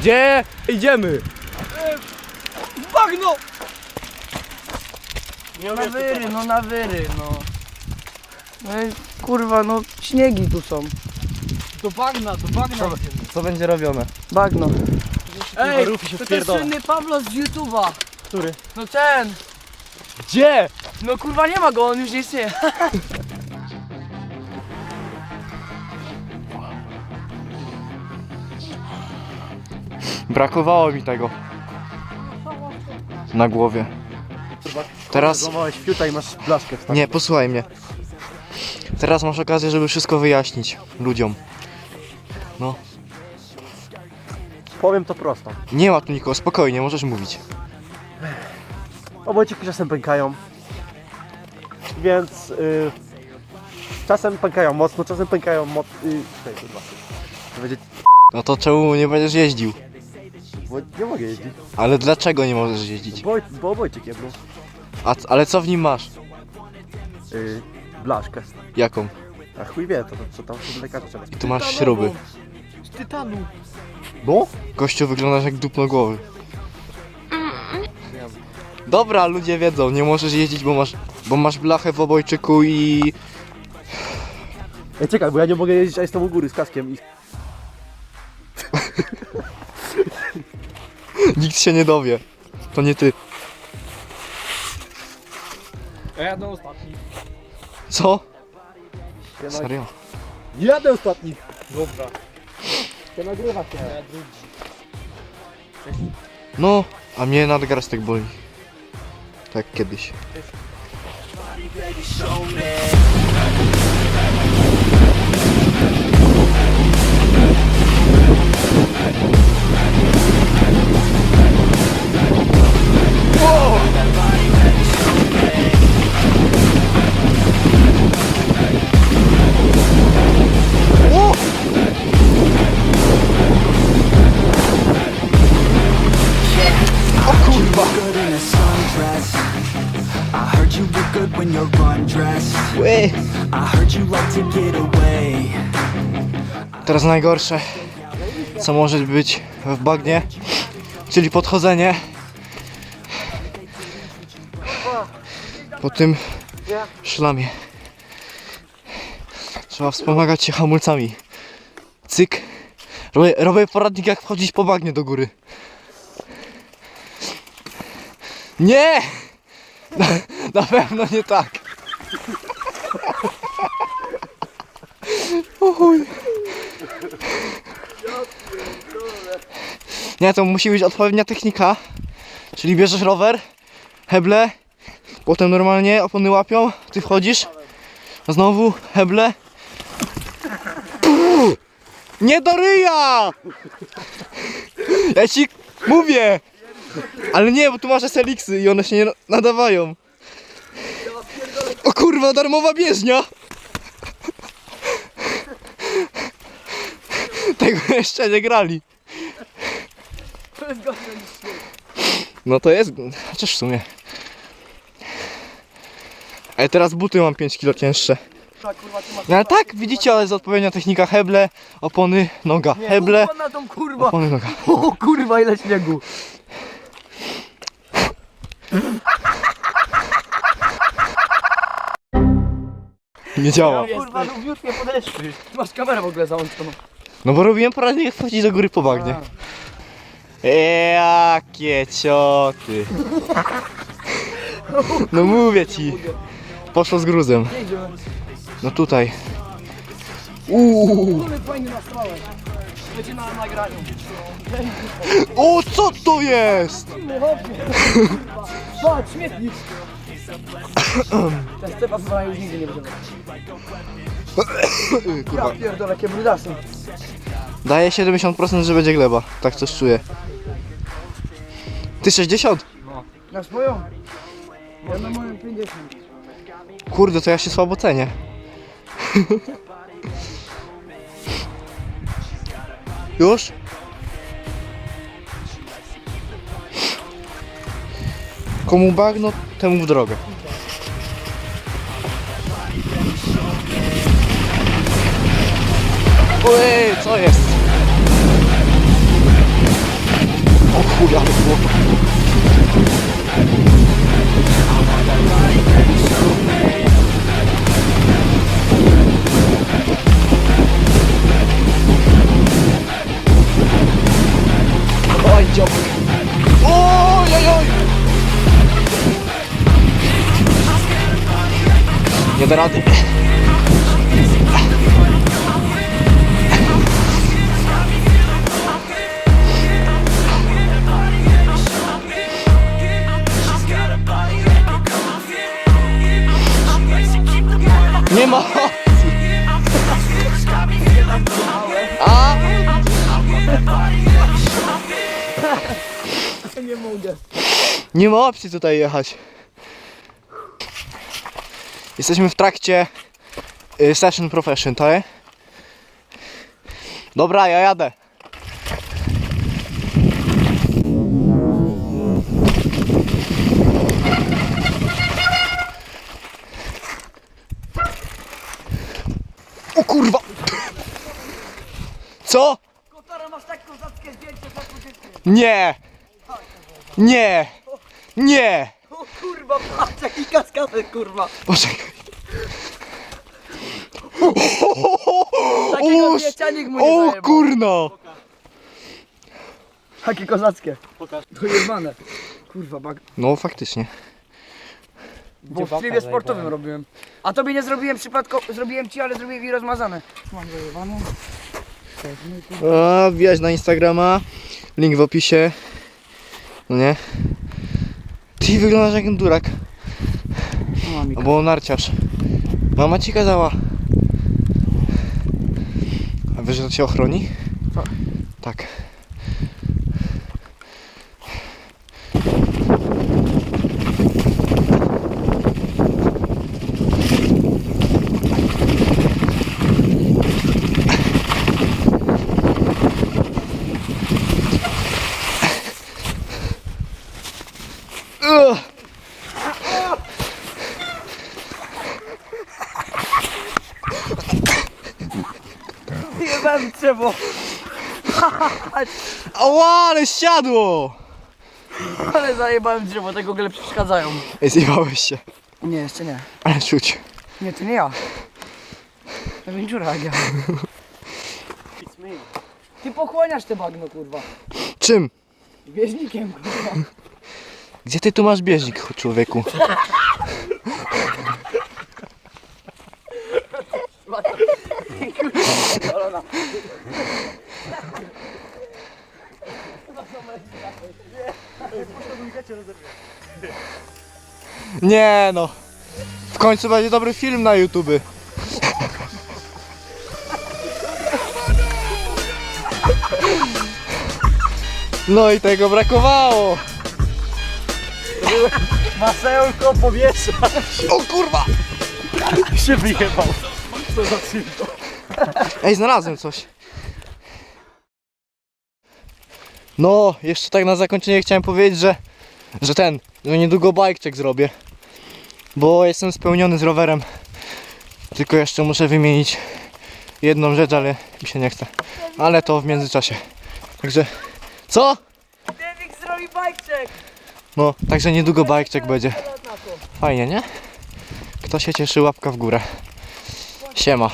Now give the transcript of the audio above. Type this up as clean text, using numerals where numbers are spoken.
Gdzie idziemy? Bagno! Na wyry, no na wyry, no. No i kurwa, no śniegi tu są. Do bagna. Co będzie robione? Bagno. Ej, Rufy się to ten wpierdolą. słynny Pablo z YouTube'a. Który? No ten! Gdzie? No kurwa nie ma go, on już nie istnieje. Brakowało mi tego na głowie. Teraz... Złamałeś fiuta i masz blaszkę w Nie, posłuchaj mnie. Teraz masz okazję, żeby wszystko wyjaśnić ludziom. No. Powiem to prosto. Nie ma tu nikogo, spokojnie, możesz mówić. Obojczyki czasem pękają. Więc czasem pękają mocno, czasem pękają mocno. No to czemu nie będziesz jeździł? Bo nie mogę jeździć. Ale dlaczego nie możesz jeździć? Bo obojczyk jebną. Ale co w nim masz? Blaszkę. Jaką? A chuj wie, to co tam się lekarza trzeba. I tu masz śruby. Z tytanu. No? Gościu, wyglądasz jak dupno głowy. Dobra, ludzie wiedzą, nie możesz jeździć, bo masz blachę w obojczyku i... Ej, czekaj, bo ja nie mogę jeździć, a jestem u góry z kaskiem i... Nikt się nie dowie. To nie ty. Ja jadę ostatni. Co? Serio? Jadę ostatni! Dobra. To nagrywa się. Ja drugi. No, a mnie nadgarstek boli. Tak kiedyś. Good in a sundress. I heard you look good when you're undressed. I heard you like to get away. Teraz najgorsze, co może być w bagnie, czyli podchodzenie po tym szlamie. Trzeba wspomagać się hamulcami. Cyk. Robię poradnik, jak wchodzić po bagnie do góry. Nie! Na pewno nie tak. O chuj. Nie, to musi być odpowiednia technika. Czyli bierzesz rower, heble, potem normalnie opony łapią, ty wchodzisz, znowu heble. Nie do ryja! Ja ci mówię! Ale nie, bo tu masz SLX-y i one się nie nadawają. O kurwa, darmowa bieżnia! Tego jeszcze nie grali. To jest gorsze niż śnieg. No to jest, chociaż w sumie. Ale teraz buty mam 5 kg cięższe. Kurwa, ty masz... No ale tak, widzicie, ale jest odpowiednia technika. Heble, opony, noga. Heble, Kurwa na tą kurwa. opony, noga. O kurwa, ile śniegu. Nie działa. Kurwa, lubiutkie podeszwy. Masz kamerę w ogóle załączoną. No bo robiłem poradnik, jak wchodzić do góry po bagnie. Jakie cioty. No mówię ci. Poszło z gruzem. Gdzie idziemy? No tutaj. Ale fajnie nastrałeś. Będzie na nagraniu. O, co to jest? Patrz, śmietnik. Ten Stefan chyba już nigdy nie będzie. Kurwa. Ja pierdolę, jakie brudasy. Daje 70%, że będzie gleba. Tak coś czuję. Ty 60? Na swoją? Ja na moją 50. Kurde, to ja się słabo cenię. Już? Komu bagno, temu w drogę. Ojej, co jest? Nie da rady. Nie ma opcji. A? Nie mogę. Nie ma opcji tutaj jechać. Jesteśmy w trakcie session profession, tak? Dobra, ja jadę. O kurwa! Co? Kotara, masz tak kozackie zdjęcie, tak ucieknie. Nie! Nie! Nie! O kurwa, patrz jaki kaskader, kurwa. Poczekaj. Takiego O, zdjęcia nikt mu nie o zajebał. kurno! Jakie kozackie. Pokaż. To jebane. Kurwa, No faktycznie. bo w trybie sportowym robiłem. A tobie nie zrobiłem przypadkowo, zrobiłem ci, ale zrobiłem i rozmazane. Mam zajebane. A, wbijać na Instagrama. Link w opisie. No nie? Ty wyglądasz jak ten durak. Albo narciarz. Mama ci kazała. A wiesz, że to cię ochroni? Tak. Tak. Ugh. Jebałem drzewo. Ała, ale siadło! Ale zajebałem drzewo, tego ogóle przeszkadzają. Ej, zjebałeś się. Nie, jeszcze nie. Ale czuć. Nie, to nie ja. To Wędziura jak ja. Ty pochłaniasz te bagno, kurwa. Czym? Bieżnikiem, kurwa. Gdzie ty tu masz bieżnik, człowieku? Nie no. W końcu będzie dobry film na YouTube. No i tego brakowało. Masełko powietrza O kurwa! się wyjebał. Co za cyrko. Ej, znalazłem coś. No, jeszcze tak na zakończenie chciałem powiedzieć, że niedługo bike check zrobię. Bo jestem spełniony z rowerem. Tylko jeszcze muszę wymienić jedną rzecz, ale mi się nie chce. Ale to w międzyczasie. Także, co? Devik zrobi bajczek. No, także niedługo bike check będzie. Fajnie, nie? Kto się cieszy, łapka w górę. Siema.